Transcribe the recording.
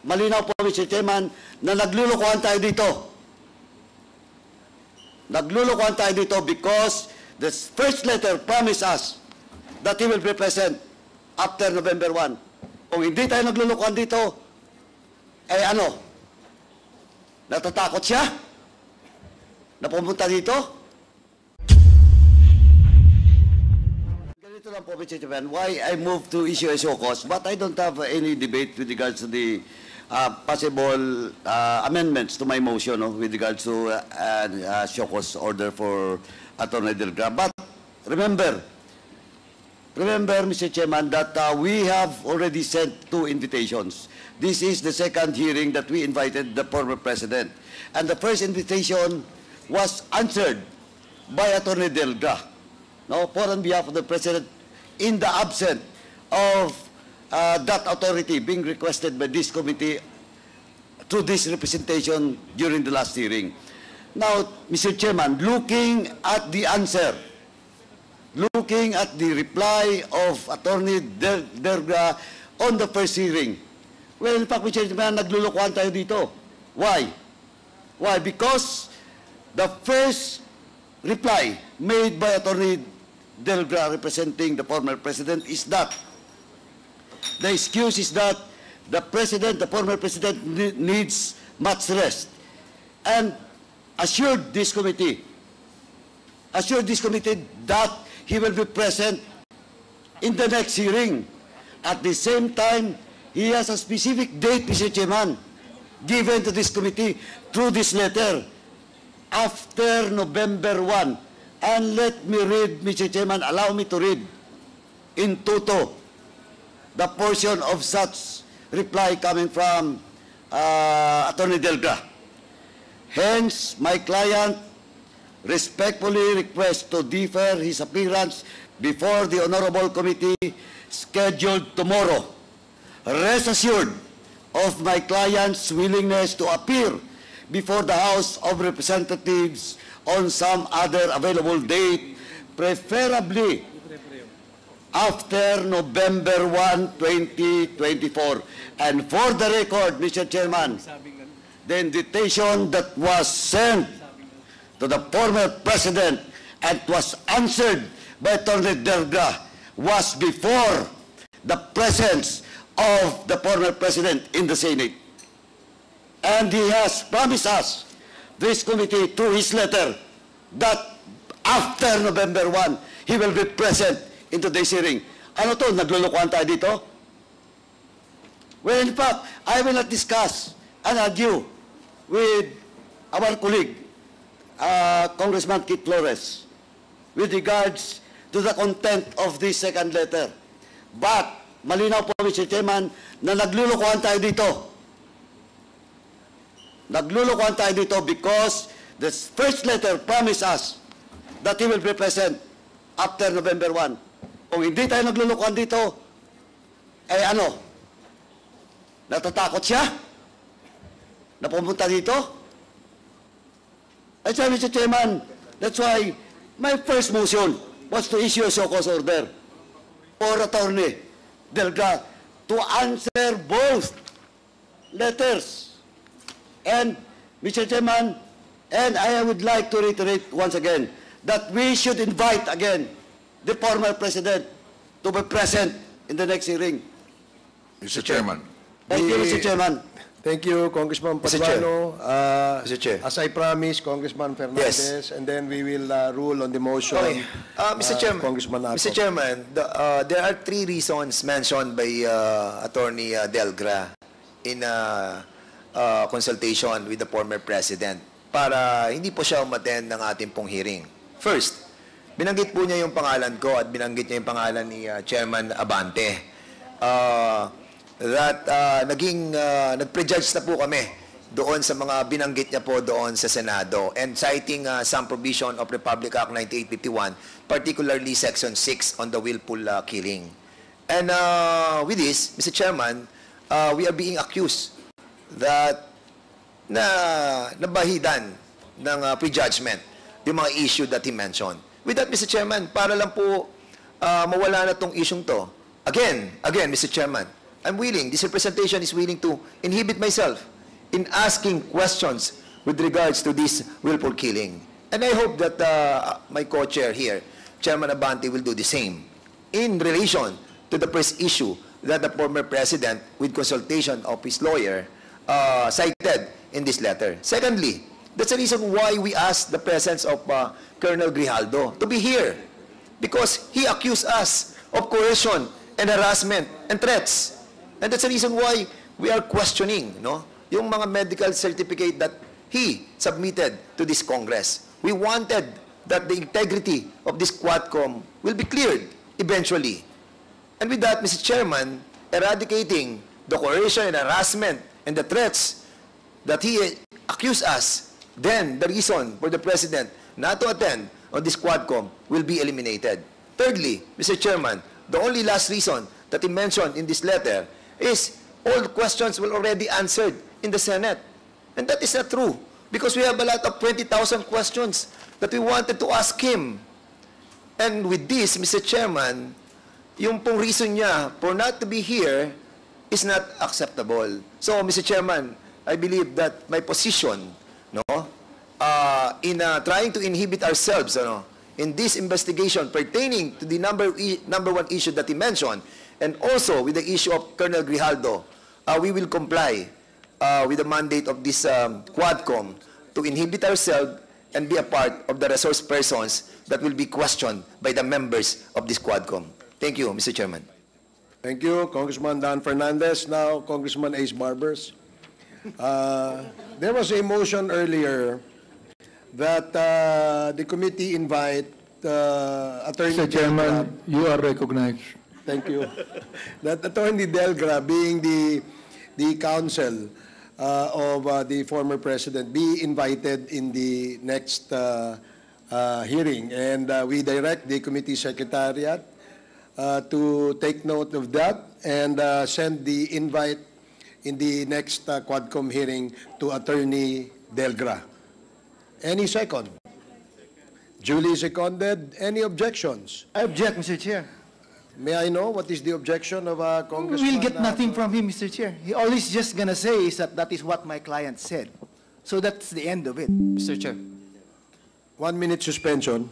malinaw po, Mr. Chairman, na naglulukuhan tayo dito. Naglulukuhan tayo dito because the first letter promised us that he will be present after November 1. Kung hindi tayo naglulukuhan dito, eh ano? Natatakot siya? Na pumunta dito? Ganito lang po, Mr. Chairman, why I moved to issue a show cause, but I don't have any debate with regards to the possible amendments to my motion with regards to show cause order for Attorney Delgra. But remember, Mr. Chairman, that we have already sent 2 invitations. This is the second hearing that we invited the former president. And the first invitation was answered by Attorney Delgra, for on behalf of the president, in the absence of that authority being requested by this committee through this representation during the last hearing. Now, Mr. Chairman, looking at the answer, looking at the reply of Attorney Delgra on the first hearing, well, in fact, Mr. Chairman, naglulukuhan tayo dito. Why? Why? Because the first reply made by Attorney Delgra representing the former president is that the excuse is that the former president needs much rest, and assured this committee that he will be present in the next hearing. At the same time, he has a specific date, Mr. Chairman, given to this committee through this letter, after November 1. And let me read, Mr. Chairman, allow me to read in toto the portion of such reply coming from Attorney Delgra. Hence, my client respectfully requests to defer his appearance before the Honorable Committee scheduled tomorrow. Rest assured of my client's willingness to appear before the House of Representatives on some other available date, preferably after November 1, 2024. And for the record, Mr. Chairman, the invitation that was sent to the former president and was answered by Attorney Delgra was before the presence of the former president in the Senate. And he has promised us, this committee, through his letter, that after November 1, he will be present in today's hearing. Ano to? Naglulukuhan tayo dito? Well, in fact, I will not discuss and argue with our colleague, Congressman Kit Flores, with regards to the content of this second letter. But, malinaw po, Mr. Chairman, na naglulukuhan tayo dito. Naglulukuhan tayo dito because the first letter promised us that he will be present after November 1. Kung hindi tayo naglulukuhan dito, eh ano? Natatakot siya? Na pumunta dito? That's why, Mr. Chairman, that's why my first motion was to issue a show cause order for Attorney Delgra to answer both letters. And, Mr. Chairman, and I would like to reiterate once again that we should invite again the former president to be present in the next hearing. Mr. Chairman. Thank you, Mr. Chairman. Thank you, Congressman Paduano. Mr. Chair. As I promised, Congressman Fernandez, and then we will rule on the motion. Okay. Mr. Chairman, Congressman Acop. Mr. Chairman, there are 3 reasons mentioned by Attorney Delgra in consultation with the former president para hindi po siya umattend ng ating pong hearing. First, binanggit po niya yung pangalan ko at binanggit niya yung pangalan ni Chairman Abante. Nag-prejudge na po kami doon sa mga binanggit niya po doon sa Senado, and citing some provision of Republic Act 9851, particularly Section 6 on the willful killing. And with this, Mr. Chairman, we are being accused that nabahidan ng prejudgment yung mga issue that he mentioned. With that, Mr. Chairman, para lang po mawala na tong issue to. Again, Mr. Chairman, I'm willing, this representation is willing to inhibit myself in asking questions with regards to this willful killing. And I hope that my co-chair here, Chairman Abante, will do the same in relation to the first issue that the former president, with consultation of his lawyer, cited in this letter. Secondly, that's the reason why we asked the presence of Colonel Grijaldo to be here, because he accused us of coercion and harassment and threats. And that's the reason why we are questioning, no, yung mga medical certificate that he submitted to this Congress. We wanted that the integrity of this Quadcom will be cleared eventually. And with that, Mr. Chairman, eradicating the coercion and harassment and the threats that he accused us, then the reason for the President not to attend on this Quadcom will be eliminated. Thirdly, Mr. Chairman, the only last reason that he mentioned in this letter is all questions were already answered in the Senate. And that is not true, because we have a lot of 20,000 questions that we wanted to ask him. And with this, Mr. Chairman, yung pong reason niya for not to be here is not acceptable. So, Mr. Chairman, I believe that my position, no, in trying to inhibit ourselves, in this investigation pertaining to the number one issue that he mentioned, and also with the issue of Colonel Grijaldo, we will comply with the mandate of this Quadcom to inhibit ourselves and be a part of the resource persons that will be questioned by the members of this Quadcom. Thank you, Mr. Chairman. Thank you, Congressman Dan Fernandez. Now, Congressman Ace Barbers. There was a motion earlier that the committee invite Attorney Mr. Chairman, you are recognized. Thank you. That Attorney Delgra, being the counsel of the former president, be invited in the next hearing. And we direct the committee secretariat to take note of that and send the invite in the next Quadcom hearing to Attorney Delgra. Any second? Duly seconded. Any objections? I object, Mr. Chair. May I know what is the objection of Congressman? We'll get nothing from him, Mr. Chair. He always just gonna say is that that is what my client said. So that's the end of it, Mr. Chair. 1 minute suspension.